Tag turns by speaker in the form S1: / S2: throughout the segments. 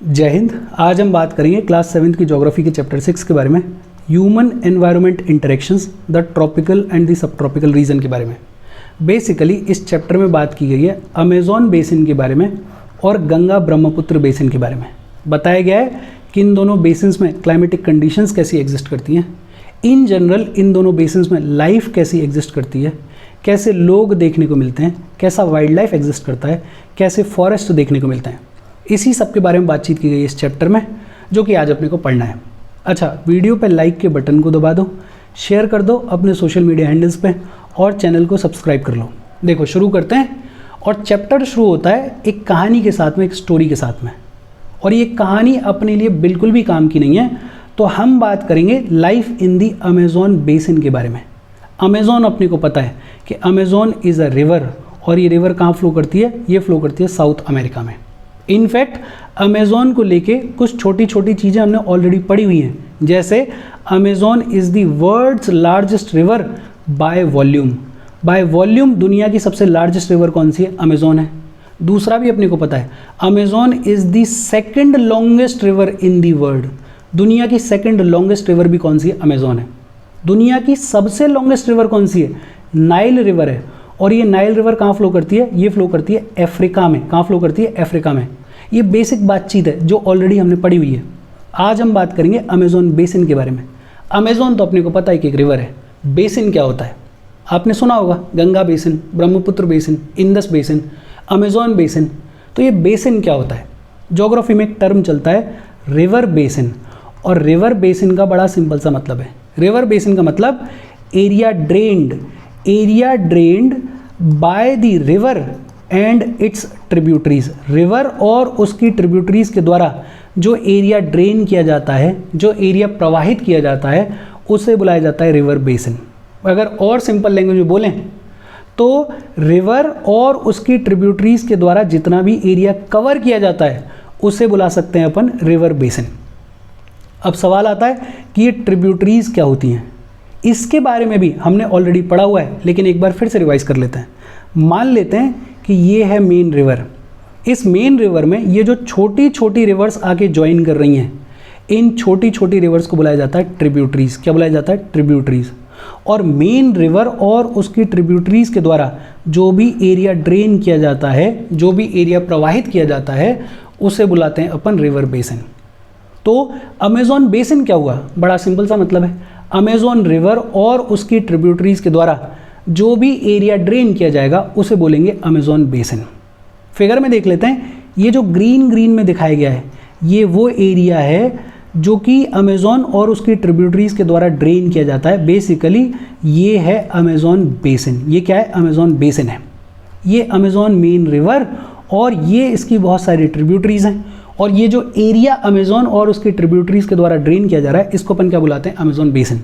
S1: जय हिंद। आज हम बात करेंगे क्लास 7th की ज्योग्राफी के चैप्टर 6 के बारे में, human environment interactions the tropical and the sub tropical reason के बारे में। बेसिकली इस चैप्टर में बात की गई है अमेजोन बेसिन के बारे में और गंगा ब्रह्मपुत्र बेसिन के बारे में। बताया गया है कि इन दोनों बेसिन्स में क्लाइमेटिक कंडीशंस कैसी एग्जिस्ट करती हैं, इन जनरल इन दोनों बेसिन्स में लाइफ कैसी एग्जिस्ट करती है, कैसे लोग देखने को मिलते हैं, कैसा वाइल्ड लाइफ एग्जिस्ट करता है, कैसे फॉरेस्ट देखने को मिलते हैं। इसी सब के बारे में बातचीत की गई इस चैप्टर में, जो कि आज अपने को पढ़ना है। अच्छा, वीडियो पे लाइक के बटन को दबा दो, शेयर कर दो अपने सोशल मीडिया हैंडल्स पे और चैनल को सब्सक्राइब कर लो। देखो शुरू करते हैं। और चैप्टर शुरू होता है एक कहानी के साथ में, एक स्टोरी के साथ में। और ये कहानी अपने लिए बिल्कुल भी काम की नहीं है। तो हम बात करेंगे life in the Amazon basin के बारे में। अमेजोन अपने को पता है कि अमेजोन इज़ अ रिवर, और ये रिवर कहाँ फ्लो करती है? ये फ्लो करती है साउथ अमेरिका में। इनफैक्ट अमेजोन को लेके कुछ छोटी छोटी चीज़ें हमने ऑलरेडी पढ़ी हुई हैं, जैसे Amazon is the world's largest river by volume. By volume दुनिया की सबसे लार्जेस्ट रिवर कौन सी है? अमेजोन है। दूसरा भी अपने को पता है, Amazon is the second longest river in the world. दुनिया की सेकेंड लॉन्गेस्ट रिवर भी कौन सी है? अमेजोन है। दुनिया की सबसे लॉन्गेस्ट रिवर कौन सी है? नाइल रिवर है। और ये नाइल रिवर कहाँ फ्लो करती है? ये फ्लो करती है अफ्रीका में। कहाँ फ्लो करती है? अफ्रीका में। ये बेसिक बातचीत है जो ऑलरेडी हमने पढ़ी हुई है। आज हम बात करेंगे अमेजोन बेसिन के बारे में। अमेजोन तो अपने को पता है कि एक रिवर है। बेसिन क्या होता है? आपने सुना होगा, Ganga basin, Brahmaputra basin, Indus basin, Amazon basin. तो ये बेसिन क्या होता है? ज्योग्राफी में एक टर्म चलता है रिवर बेसिन, और रिवर बेसिन का बड़ा सिंपल सा मतलब है। रिवर बेसिन का मतलब area drained by the river and it's tributaries. River और उसकी ट्रिब्यूटरीज के द्वारा जो एरिया ड्रेन किया जाता है, जो एरिया प्रवाहित किया जाता है, उसे बुलाया जाता है रिवर बेसिन। अगर और सिंपल लैंग्वेज में बोलें तो रिवर और उसकी ट्रिब्यूटरीज के द्वारा जितना भी एरिया कवर किया जाता है उसे बुला सकते हैं अपन रिवर बेसिन। अब सवाल आता है कि ये ट्रिब्यूटरीज क्या होती हैं। इसके बारे में भी हमने ऑलरेडी पढ़ा हुआ है, लेकिन एक बार फिर से रिवाइज कर लेते हैं। मान लेते हैं कि ये है मेन रिवर। इस मेन रिवर में ये जो छोटी छोटी रिवर्स आके ज्वाइन कर रही हैं, इन छोटी छोटी रिवर्स को बुलाया जाता है ट्रिब्यूटरीज। क्या बुलाया जाता है? ट्रिब्यूटरीज। और मेन रिवर और उसकी ट्रिब्यूटरीज के द्वारा जो भी एरिया ड्रेन किया जाता है, जो भी एरिया प्रवाहित किया जाता है, उसे बुलाते हैं अपन रिवर बेसिन। तो अमेजोन बेसिन क्या हुआ? बड़ा सिंपल सा मतलब है, अमेजोन रिवर और उसकी ट्रिब्यूटरीज के द्वारा जो भी एरिया ड्रेन किया जाएगा उसे बोलेंगे अमेजोन बेसिन। फिगर में देख लेते हैं, ये जो ग्रीन में दिखाया गया है, ये वो एरिया है जो कि अमेजोन और उसकी ट्रिब्यूटरीज के द्वारा ड्रेन किया जाता है। बेसिकली ये है अमेजोन बेसिन। ये क्या है? अमेजोन बेसिन है। ये अमेजोन मेन रिवर और ये इसकी बहुत सारी ट्रिब्यूटरीज हैं। और ये जो एरिया अमेजोन और उसकी ट्रिब्यूटरीज के द्वारा ड्रेन किया जा रहा है, इसको अपन क्या बुलाते हैं? Amazon basin.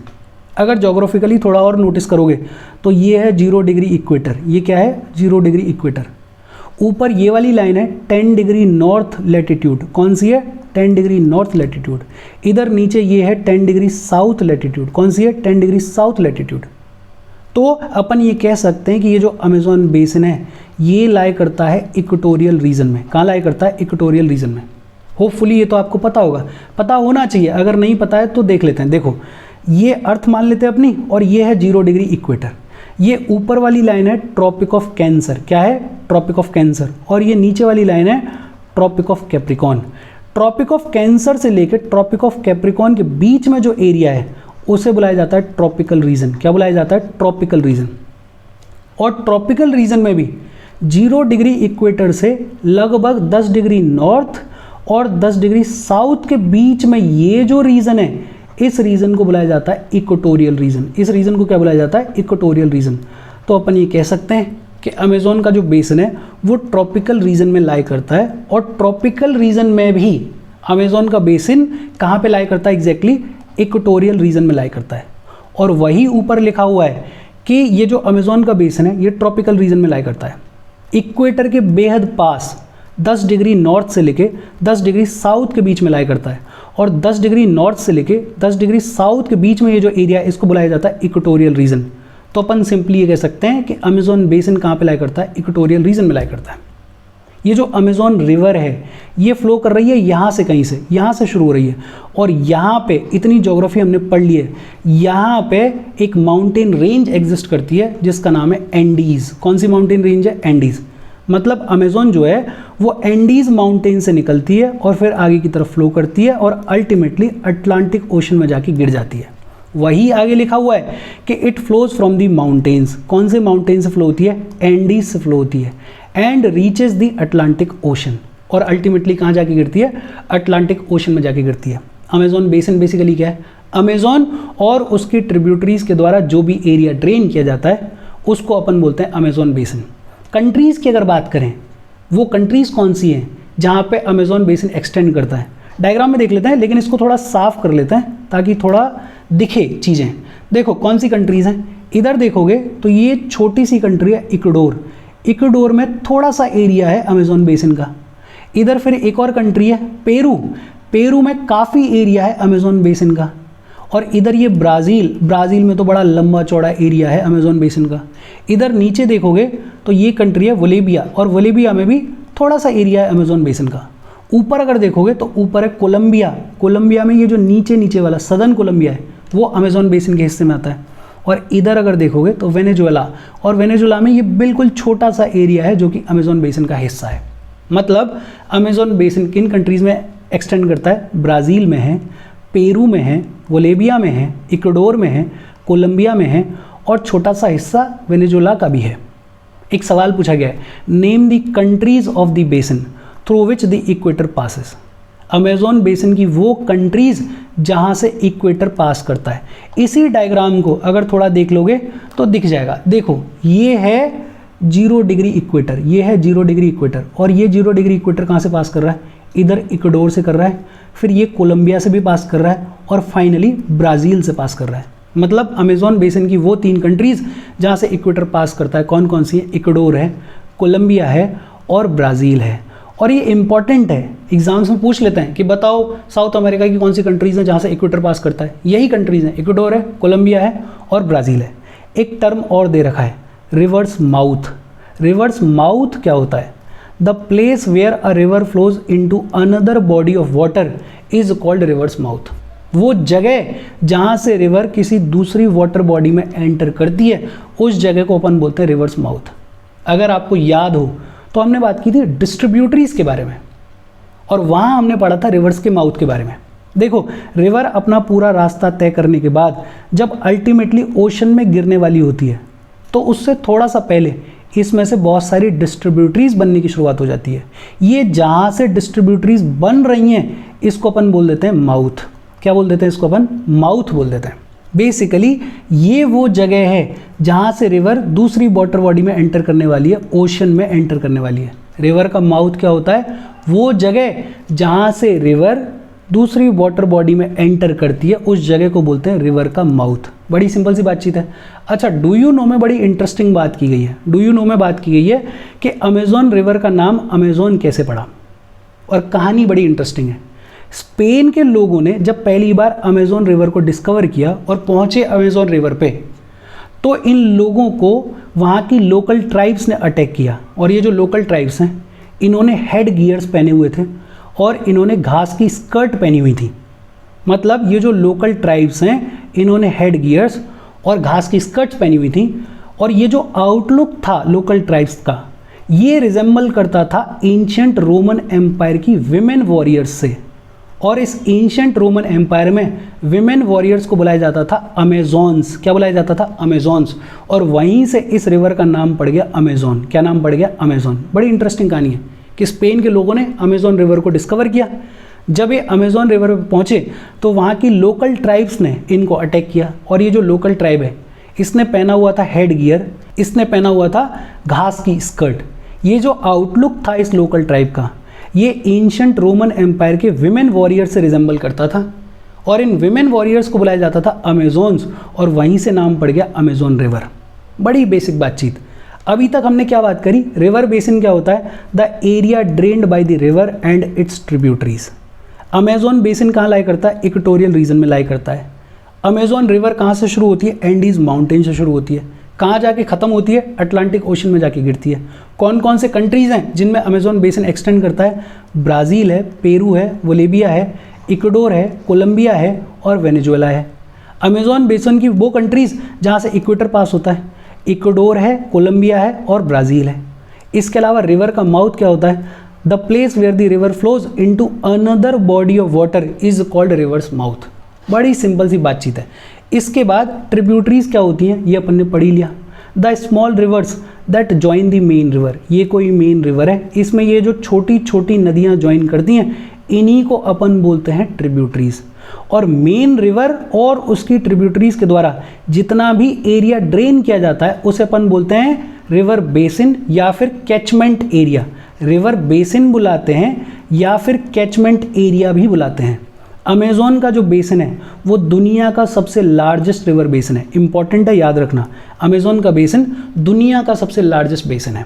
S1: अगर जोग्राफिकली थोड़ा और नोटिस करोगे तो ये है 0 डिग्री इक्वेटर। ये क्या है? 0 डिग्री इक्वेटर। ऊपर ये वाली लाइन है 10 डिग्री नॉर्थ लैटिट्यूड। कौन सी है? 10 डिग्री नॉर्थ लैटिट्यूड। इधर नीचे ये है 10 डिग्री साउथ लैटिट्यूड। कौन सी है? 10 डिग्री साउथ लैटिट्यूड। तो अपन ये कह सकते हैं कि ये जो अमेजोन बेसिन है, ये लाई करता है इक्वेटोरियल रीजन में। कहाँ लाई करता है? इक्वेटोरियल रीजन में। होपफुली ये तो आपको पता होगा, पता होना चाहिए। अगर नहीं पता है तो देख लेते हैं। देखो, ये अर्थ मान लेते हैं अपनी, और ये है 0 डिग्री इक्वेटर। ये ऊपर वाली लाइन है ट्रॉपिक ऑफ कैंसर। क्या है? Tropic of Cancer. और ये नीचे वाली लाइन है Tropic of Capricorn. Tropic of Cancer से लेकर ट्रॉपिक ऑफ कैप्रिकॉन के बीच में जो एरिया है उसे बुलाया जाता है ट्रॉपिकल रीजन। क्या बुलाया जाता है? Tropical region. और ट्रॉपिकल रीजन में भी 0 डिग्री इक्वेटर से लगभग 10 डिग्री नॉर्थ और 10 डिग्री साउथ के बीच में ये जो रीजन है, इस रीजन को बुलाया जाता है इक्वेटोरियल रीजन। इस रीजन को क्या बुलाया जाता है? Equatorial region. तो अपन ये कह सकते हैं कि अमेजोन का जो बेसिन है वो ट्रॉपिकल रीजन में लाई करता है। और ट्रॉपिकल रीजन में भी अमेजोन का बेसिन कहाँ पे लाई करता है? एग्जैक्टली इक्वेटोरियल रीजन में लाई करता है। और वही ऊपर लिखा हुआ है कि ये जो अमेजोन का बेसिन है ये ट्रॉपिकल रीजन में लाई करता है। इक्वेटर के बेहद पास 10 डिग्री नॉर्थ से लेके 10 डिग्री साउथ के बीच में लाई करता है। और 10 डिग्री नॉर्थ से लेके 10 डिग्री साउथ के बीच में ये जो एरिया है, इसको बुलाया जाता है इक्वेटोरियल रीजन। तो अपन सिंपली ये कह सकते हैं कि अमेजोन बेसिन कहाँ पे लाई करता है? इक्वेटोरियल रीजन में लाई करता है। ये जो अमेज़न रिवर है ये फ्लो कर रही है यहाँ से, कहीं से, यहाँ से शुरू हो रही है और यहाँ पे इतनी ज्योग्राफी हमने पढ़ ली है, यहाँ पे एक माउंटेन रेंज एग्जिस्ट करती है जिसका नाम है एंडीज़। कौन सी माउंटेन रेंज है? एंडीज़। मतलब अमेज़न जो है वो एंडीज़ माउंटेन से निकलती है और फिर आगे की तरफ फ्लो करती है और अल्टीमेटली अटलांटिक ओशन में जाके गिर जाती है। वही आगे लिखा हुआ है कि it flows from the mountains. कौन से माउंटेन से फ्लो होती है? एंडीज से फ्लो होती है and reaches the Atlantic ocean, और अल्टीमेटली कहाँ जाके गिरती है? अटलांटिक ओशन में जाके गिरती है। अमेज़न बेसिन बेसिकली क्या है? अमेज़न और उसकी ट्रिब्यूटरीज के द्वारा जो भी एरिया ड्रेन किया जाता है उसको अपन बोलते हैं अमेज़न बेसिन। कंट्रीज़ की अगर बात करें, वो कंट्रीज़ कौन सी हैं जहाँ पे अमेज़न बेसिन एक्सटेंड करता है? डायग्राम में देख लेते हैं, लेकिन इसको थोड़ा साफ कर लेते हैं ताकि थोड़ा दिखे चीज़ें। देखो कौन सी कंट्रीज़ हैं, इधर देखोगे तो ये छोटी सी कंट्री है इक्वाडोर। इक्वाडोर में थोड़ा सा एरिया है अमेज़न बेसिन का। इधर फिर एक और कंट्री है पेरू। पेरू में काफ़ी एरिया है अमेज़न बेसिन का। और इधर ये ब्राज़ील, ब्राज़ील में तो बड़ा लंबा चौड़ा एरिया है अमेज़न बेसिन का। इधर नीचे देखोगे तो ये कंट्री है वोलेबिया, और वोलेबिया में भी थोड़ा सा एरिया है अमेज़न बेसिन का। ऊपर अगर देखोगे तो ऊपर है कोलंबिया। कोलंबिया में ये जो नीचे नीचे वाला सदर्न कोलंबिया है वो अमेज़न बेसिन के हिस्से में आता है। और इधर अगर देखोगे तो वेनेजुएला, और वेनेजुएला में ये बिल्कुल छोटा सा एरिया है जो कि अमेज़न बेसिन का हिस्सा है। मतलब अमेज़न बेसिन किन कंट्रीज़ में एक्सटेंड करता है? ब्राज़ील में है, पेरू में है, वोलेबिया में है, इक्वाडोर में है, कोलंबिया में है और छोटा सा हिस्सा वेनेजुएला का भी है। एक सवाल पूछा गया है, name the countries of the basin through which the equator passes. Amazon basin की वो कंट्रीज़ जहाँ से इक्वेटर पास करता है। इसी डायग्राम को अगर थोड़ा देख लोगे तो दिख जाएगा। देखो ये है 0 डिग्री इक्वेटर, ये है 0 डिग्री इक्वेटर, और ये 0 डिग्री इक्वेटर कहाँ से पास कर रहा है? इधर इक्वाडोर से कर रहा है, फिर ये कोलंबिया से भी पास कर रहा है और फाइनली ब्राज़ील से पास कर रहा है। मतलब अमेज़न बेसिन की वो 3 कंट्रीज़ जहाँ से इक्वेटर पास करता है कौन कौन सी है? इक्वाडोर है, कोलंबिया है और ब्राज़ील है। और ये इंपॉर्टेंट है, एग्जाम्स में पूछ लेते हैं कि बताओ साउथ अमेरिका की कौन सी कंट्रीज़ हैं जहाँ से इक्वेटर पास करता है? यही कंट्रीज़ हैं, इक्वाडोर है, कोलंबिया है और ब्राज़ील है। एक टर्म और दे रखा है, रिवर्स माउथ। रिवर्स माउथ क्या होता है? The place where a river flows into another body of water is called river's mouth. वो जगह जहाँ से रिवर किसी दूसरी वाटर बॉडी में एंटर करती है उस जगह को अपन बोलते हैं रिवर्स माउथ। अगर आपको याद हो तो हमने बात की थी डिस्ट्रीब्यूटरीज के बारे में, और वहाँ हमने पढ़ा था रिवर्स के माउथ के बारे में। देखो रिवर अपना पूरा रास्ता तय करने के बाद जब अल्टीमेटली ओशन में गिरने वाली होती है तो उससे थोड़ा सा पहले इसमें से बहुत सारी डिस्ट्रीब्यूटरीज बनने की शुरुआत हो जाती है। ये जहाँ से डिस्ट्रीब्यूटरीज बन रही हैं इसको अपन बोल देते हैं माउथ। क्या बोल देते हैं इसको? अपन माउथ बोल देते हैं। बेसिकली ये वो जगह है जहाँ से रिवर दूसरी वाटर बॉडी में एंटर करने वाली है, ओशन में एंटर करने वाली है। रिवर का माउथ क्या होता है? वो जगह जहाँ से रिवर दूसरी वाटर बॉडी में एंटर करती है उस जगह को बोलते हैं रिवर का माउथ। बड़ी सिंपल सी बातचीत है। अच्छा, डू यू नो में बड़ी इंटरेस्टिंग बात की गई है। डू यू नो में बात की गई है कि अमेज़न रिवर का नाम अमेज़न कैसे पड़ा, और कहानी बड़ी इंटरेस्टिंग है। स्पेन के लोगों ने जब पहली बार अमेज़न रिवर को डिस्कवर किया और पहुंचे अमेज़न रिवर पे, तो इन लोगों को वहाँ की लोकल ट्राइब्स ने अटैक किया। और ये जो लोकल ट्राइब्स हैं इन्होंने हेड गियर्स पहने हुए थे और इन्होंने घास की स्कर्ट पहनी हुई थी। मतलब ये जो लोकल ट्राइब्स हैं इन्होंने हेड गियर्स और घास की स्कर्ट्स पहनी हुई थी। और ये जो आउटलुक था लोकल ट्राइब्स का, ये रिजेंबल करता था एंशिएंट रोमन एम्पायर की विमेन वॉरियर्स से। और इस एंशिएंट रोमन एम्पायर में विमेन वॉरियर्स को बुलाया जाता था अमेज़ॉन्स। क्या बुलाया जाता था? अमेज़ॉन्स। और वहीं से इस रिवर का नाम पड़ गया अमेज़न। क्या नाम पड़ गया? अमेज़न। बड़ी इंटरेस्टिंग कहानी है कि स्पेन के लोगों ने अमेज़न रिवर को डिस्कवर किया। जब ये अमेज़न रिवर पर पहुँचे तो वहाँ की लोकल ट्राइब्स ने इनको अटैक किया। और ये जो लोकल ट्राइब है इसने पहना हुआ था हेड गियर, इसने पहना हुआ था घास की स्कर्ट। ये जो आउटलुक था इस लोकल ट्राइब का, ये एंशिएंट रोमन एम्पायर के विमेन वॉरियर से रिजेंबल करता था। और इन विमेन वॉरियर्स को बुलाया जाता था अमेज़ॉन्स, और वहीं से नाम पड़ गया अमेज़न रिवर। बड़ी बेसिक बातचीत। अभी तक हमने क्या बात करी? रिवर बेसिन क्या होता है? The area drained by the river and it's tributaries. Amazon basin कहाँ लाई करता है? इक्वेटोरियल रीजन में लाई करता है। अमेज़न रिवर कहाँ से शुरू होती है? एंडीज माउंटेन से शुरू होती है। कहाँ जाके ख़त्म होती है? अटलांटिक ओशन में जाके गिरती है। कौन कौन से कंट्रीज़ हैं जिनमें अमेजोन बेसिन एक्सटेंड करता है? ब्राज़ील है, पेरू है, बोलिविया है, इक्वाडोर है, कोलंबिया है और वेनेजुएला है। अमेजोन बेसिन की वो कंट्रीज़ जहाँ से इक्वेटर पास होता है, इक्वाडोर है, कोलंबिया है और ब्राज़ील है। इसके अलावा रिवर का माउथ क्या होता है? The place where the river flows into another body of water is called river's mouth. बड़ी सिंपल सी बातचीत है। इसके बाद ट्रिब्यूटरीज क्या होती हैं, ये अपन ने पढ़ ही लिया। The small reverse that join the main river, ये कोई मेन रिवर है, इसमें ये जो छोटी छोटी नदियाँ ज्वाइन करती हैं इन्हीं को अपन बोलते हैं ट्रिब्यूटरीज। और मेन रिवर और उसकी ट्रिब्यूटरीज के द्वारा जितना भी एरिया ड्रेन किया जाता है उसे अपन बोलते हैं रिवर बेसिन या फिर कैचमेंट एरिया। रिवर बेसिन बुलाते हैं या फिर कैचमेंट एरिया भी बुलाते हैं। अमेज़न का जो बेसिन है वो दुनिया का सबसे लार्जेस्ट रिवर बेसिन है। इंपॉर्टेंट है, याद रखना, अमेज़न का बेसिन दुनिया का सबसे लार्जेस्ट बेसिन है।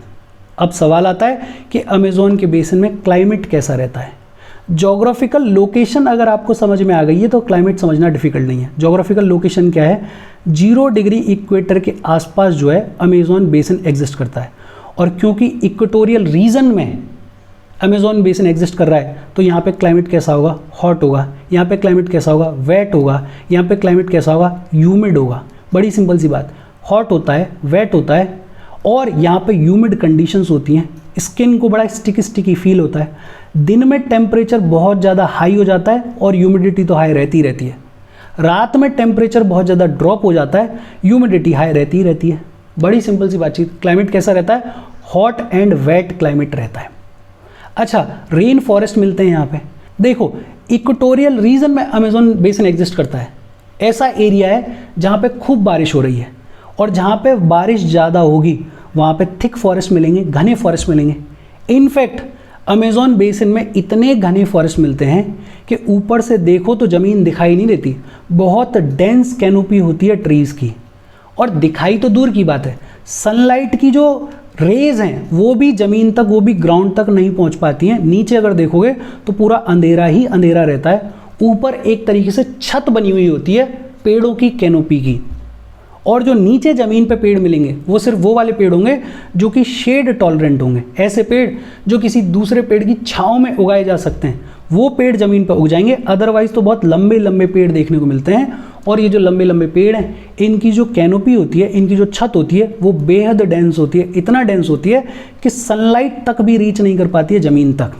S1: अब सवाल आता है कि अमेज़न के बेसिन में क्लाइमेट कैसा रहता है। जोग्राफिकल लोकेशन अगर आपको समझ में आ गई है तो क्लाइमेट समझना डिफिकल्ट नहीं है। जोग्राफिकल लोकेशन क्या है? 0 डिग्री इक्वेटर के आसपास जो है अमेज़न बेसिन एग्जिस्ट करता है। और क्योंकि इक्वेटोरियल रीजन में अमेज़न बेसिन एग्जिस्ट कर रहा है तो यहाँ पे क्लाइमेट कैसा होगा? हॉट होगा। यहाँ पे क्लाइमेट कैसा होगा? वेट होगा। यहाँ पे क्लाइमेट कैसा होगा? ह्यूमिड होगा। बड़ी सिंपल सी बात, हॉट होता है, वेट होता है और यहाँ पे ह्यूमिड कंडीशंस होती हैं। स्किन को बड़ा स्टिकी फील होता है। दिन में टेम्परेचर बहुत ज़्यादा हाई हो जाता है और ह्यूमिडिटी तो हाई रहती ही रहती है। रात में टेम्परेचर बहुत ज़्यादा ड्रॉप हो जाता है, ह्यूमिडिटी हाई रहती ही रहती है। बड़ी सिंपल सी बातचीत। क्लाइमेट कैसा रहता है? हॉट एंड वेट क्लाइमेट रहता है। अच्छा, रेन फॉरेस्ट मिलते हैं यहाँ पे। देखो, इक्वेटोरियल रीजन में अमेज़न बेसिन एग्जिस्ट करता है। ऐसा एरिया है जहाँ पे खूब बारिश हो रही है और जहाँ पे बारिश ज़्यादा होगी वहाँ पे थिक फॉरेस्ट मिलेंगे, घने फॉरेस्ट मिलेंगे। इनफैक्ट अमेज़न बेसिन में इतने घने फॉरेस्ट मिलते हैं कि ऊपर से देखो तो ज़मीन दिखाई नहीं देती। बहुत डेंस कैनोपी होती है ट्रीज़ की। और दिखाई तो दूर की बात है, सनलाइट की जो रेज हैं वो भी ज़मीन तक, वो भी ग्राउंड तक नहीं पहुंच पाती हैं। नीचे अगर देखोगे तो पूरा अंधेरा ही अंधेरा रहता है। ऊपर एक तरीके से छत बनी हुई होती है पेड़ों की कैनोपी की। और जो नीचे ज़मीन पे पेड़ मिलेंगे वो सिर्फ वो वाले पेड़ होंगे जो कि शेड टॉलरेंट होंगे। ऐसे पेड़ जो किसी दूसरे पेड़ की छाँव में उगाए जा सकते हैं वो पेड़ ज़मीन पर उग जाएंगे। अदरवाइज़ तो बहुत लंबे लंबे पेड़ देखने को मिलते हैं। और ये जो लंबे लंबे पेड़ हैं इनकी जो कैनोपी होती है, इनकी जो छत होती है वो बेहद डेंस होती है। इतना डेंस होती है कि सनलाइट तक भी रीच नहीं कर पाती है ज़मीन तक।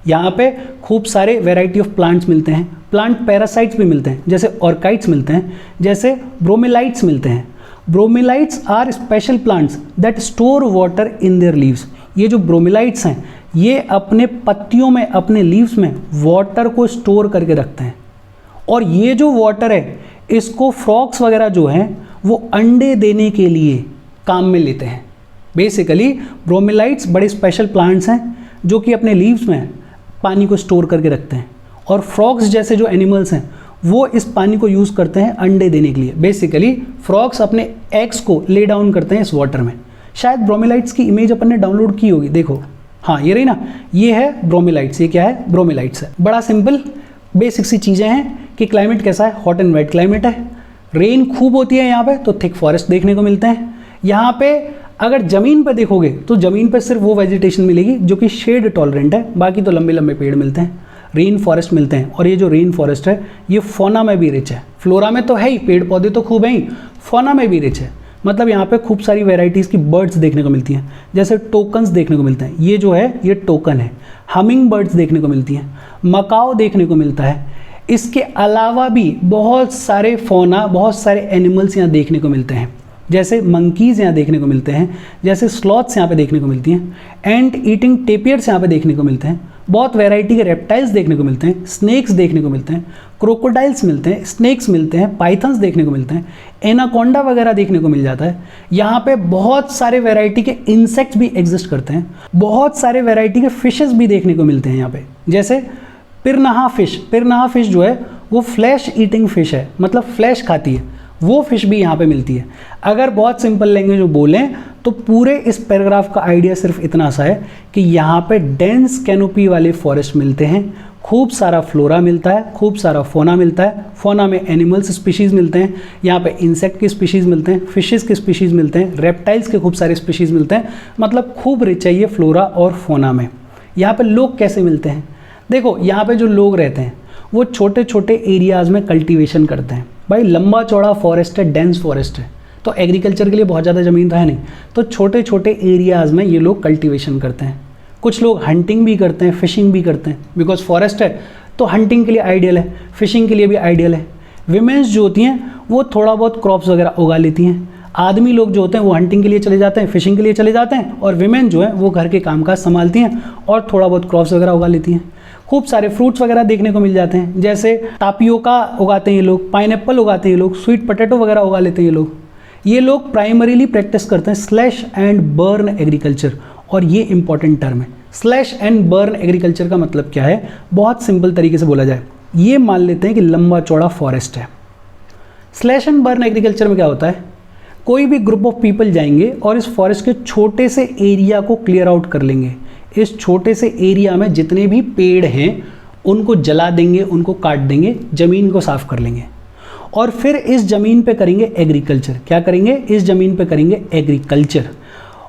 S1: यहाँ पे खूब सारे वैरायटी ऑफ प्लांट्स मिलते हैं। प्लांट पैरासाइट्स भी मिलते हैं, जैसे ऑर्काइड्स मिलते हैं, जैसे ब्रोमेलाइट्स मिलते हैं। Bromeliads are special plants that store water in their leaves. ये जो ब्रोमेलाइट्स हैं ये अपने पत्तियों में, अपने लीव्स में वाटर को स्टोर करके रखते हैं। और ये जो वाटर है इसको फ्रॉग्स वगैरह जो हैं वो अंडे देने के लिए काम में लेते हैं। बेसिकली ब्रोमेलाइट्स बड़े स्पेशल प्लांट्स हैं जो कि अपने लीव्स में पानी को स्टोर करके रखते हैं। और फ्रॉग्स जैसे जो एनिमल्स हैं वो इस पानी को यूज़ करते हैं अंडे देने के लिए। बेसिकली फ्रॉग्स अपने एग्स को ले डाउन करते हैं इस वाटर में। शायद ब्रोमेलाइट्स की इमेज अपन ने डाउनलोड की होगी, देखो, हाँ ये रही ना, ये है ब्रोमेलाइट्स। ये क्या है? ब्रोमेलाइट्स है। बड़ा सिंपल बेसिक सी चीज़ें हैं कि क्लाइमेट कैसा है? हॉट एंड वेट क्लाइमेट है। रेन खूब होती है यहाँ पे तो थिक फॉरेस्ट देखने को मिलते हैं। यहाँ पे अगर ज़मीन पे देखोगे तो ज़मीन पे सिर्फ वो वेजिटेशन मिलेगी जो कि शेड टॉलरेंट है, बाकी तो लंबे लंबे पेड़ मिलते हैं। रेन फॉरेस्ट मिलते हैं। और ये जो रेन फॉरेस्ट है ये फौना में भी रिच है। फ्लोरा में तो है ही, पेड़ पौधे तो खूब हैं ही, फौना में भी रिच है। मतलब यहाँ पे खूब सारी वेराइटीज़ की बर्ड्स देखने को मिलती हैं, जैसे टोकन्स देखने को मिलते हैं। ये जो है ये टोकन है। हमिंग बर्ड्स देखने को मिलती हैं, मकाओ देखने को मिलता है। इसके अलावा भी बहुत सारे फौना, बहुत सारे एनिमल्स यहाँ देखने को मिलते हैं, जैसे मंकीज़ यहाँ देखने को मिलते हैं, जैसे स्लॉथ्स यहाँ पे देखने को मिलती हैं, एंट ईटिंग टेपियर्स यहाँ पे देखने को मिलते हैं। बहुत वैरायटी के रेप्टाइल्स देखने को मिलते हैं, स्नेक्स देखने को मिलते हैं, क्रोकोडाइल्स मिलते हैं, स्नेक्स मिलते हैं, पाइथन्स देखने को मिलते हैं, एनाकोंडा वगैरह देखने को मिल जाता है। यहाँ पे बहुत सारे वैरायटी के इंसेक्ट्स भी एग्जिस्ट करते हैं। बहुत सारे वैरायटी के फिशेस भी देखने को मिलते हैं यहाँ पे, जैसे पिरनहा फिश। पिरनहा फिश जो है वो फ्लैश ईटिंग फिश है, मतलब फ्लैश खाती है, वो फिश भी यहाँ पे मिलती है। अगर बहुत सिंपल लैंग्वेज में बोलें तो पूरे इस पैराग्राफ का आइडिया सिर्फ इतना सा है कि यहाँ पे डेंस कैनोपी वाले फॉरेस्ट मिलते हैं, खूब सारा फ्लोरा मिलता है, खूब सारा फोना मिलता है। फोना में एनिमल्स स्पीशीज़ मिलते हैं, यहाँ पे इंसेक्ट के स्पीशीज़ मिलते हैं, फिशेस के स्पीशीज़ मिलते हैं, रेप्टाइल्स के खूब सारे स्पीशीज़ मिलते हैं। मतलब खूब रिच है ये फ्लोरा और फोना में। यहाँ पे लोग कैसे मिलते हैं? देखो यहाँ पे जो लोग रहते हैं वो छोटे छोटे एरियाज़ में कल्टीवेशन करते हैं। भाई लंबा चौड़ा फॉरेस्ट है, डेंस फॉरेस्ट है, तो एग्रीकल्चर के लिए बहुत ज़्यादा ज़मीन तो है नहीं, तो छोटे छोटे एरियाज़ में ये लोग कल्टीवेशन करते हैं। कुछ लोग हंटिंग भी करते हैं, फिशिंग भी करते हैं, बिकॉज फॉरेस्ट है तो हंटिंग के लिए आइडियल है, फिशिंग के लिए भी आइडियल है। विमेंस जो होती हैं वो थोड़ा बहुत क्रॉप्स वगैरह उगा लेती हैं। आदमी लोग जो होते हैं वो हंटिंग के लिए चले जाते हैं, फिशिंग के लिए चले जाते हैं, और विमेन जो है वो घर के कामकाज संभालती हैं और थोड़ा बहुत क्रॉप्स वगैरह उगा लेती हैं। खूब सारे फ्रूट्स वगैरह देखने को मिल जाते हैं, जैसे टापियोका उगाते हैं ये लोग, पाइनएप्पल उगाते हैं ये लोग, स्वीट पोटैटो वगैरह उगा लेते हैं ये लोग। ये लोग प्राइमरीली प्रैक्टिस करते हैं स्लैश एंड बर्न एग्रीकल्चर, और ये इंपॉर्टेंट टर्म है। स्लैश एंड बर्न एग्रीकल्चर का मतलब क्या है? बहुत सिंपल तरीके से बोला जाए, ये मान लेते हैं कि लंबा चौड़ा फॉरेस्ट है। स्लैश एंड बर्न एग्रीकल्चर में क्या होता है? कोई भी ग्रुप ऑफ पीपल जाएंगे और इस फॉरेस्ट के छोटे से एरिया को क्लियर आउट कर लेंगे। इस छोटे से एरिया में जितने भी पेड़ हैं उनको जला देंगे, उनको काट देंगे, ज़मीन को साफ कर लेंगे, और फिर इस ज़मीन पे करेंगे एग्रीकल्चर। क्या करेंगे? इस ज़मीन पे करेंगे एग्रीकल्चर।